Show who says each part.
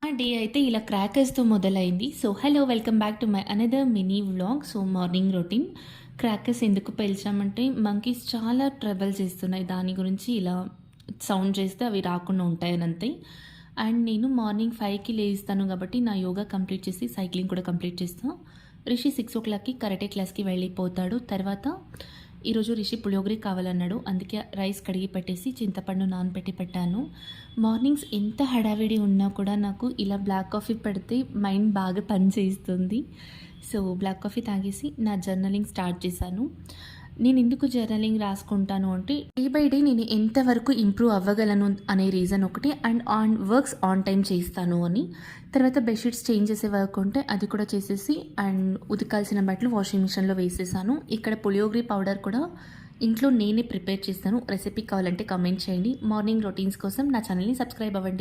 Speaker 1: ఆ డే అయితే ఇలా క్రాకర్స్‌తో మొదలైంది. So, hello welcome back to my another mini vlog. So, morning routine. Crackers ఎందుకు పేల్చామంటే మంకీస్ చాలా ట్రబుల్ చేస్తున్నాయి. దాని గురించి ఇలా సౌండ్ చేస్తే అవి రాకుండా ఉంటాయని అంతే. అండ్ నేను మార్నింగ్ 5కి లేస్తాను కాబట్టి నా యోగా కంప్లీట్ చేసి సైక్లింగ్ కూడా కంప్లీట్ చేస్తా. రిషి 6:00కి కరాటే క్లాస్‌కి వెళ్ళిపోతాడు. తర్వాత ఈరోజు రిషి పులిహోగరి కావాలన్నాడు. అందుకే రైస్ కడిగి పెట్టేసి చింతపండు నానబెట్టి పెట్టాను. మార్నింగ్స్ ఎంత హడావిడి ఉన్నా కూడా నాకు ఇలా బ్లాక్ కాఫీ పెడితే మైండ్ బాగా పని చేస్తుంది. సో, బ్లాక్ కాఫీ తాగేసి నా జర్నలింగ్ స్టార్ట్ చేశాను. నేను ఎందుకు జర్నలింగ్ రాసుకుంటాను అంటే డే బై డే నేను ఎంతవరకు ఇంప్రూవ్ అవ్వగలను అనే రీజన్ ఒకటి, అండ్ వర్క్స్ ఆన్ టైం చేస్తాను అని. తర్వాత బెడ్షీట్స్ చేంజ్ చేసే వర్క్ ఉంటే అది కూడా చేసేసి అండ్ ఉతకాల్సిన బట్టలు వాషింగ్ మిషన్లో వేసేసాను. ఇక్కడ పులియోగరి పౌడర్ కూడా ఇంట్లో నేనే ప్రిపేర్ చేస్తాను. రెసిపీ కావాలంటే కామెంట్ చేయండి. మార్నింగ్ రొటీన్స్ కోసం నా ఛానల్ని సబ్స్క్రైబ్ అవ్వండి.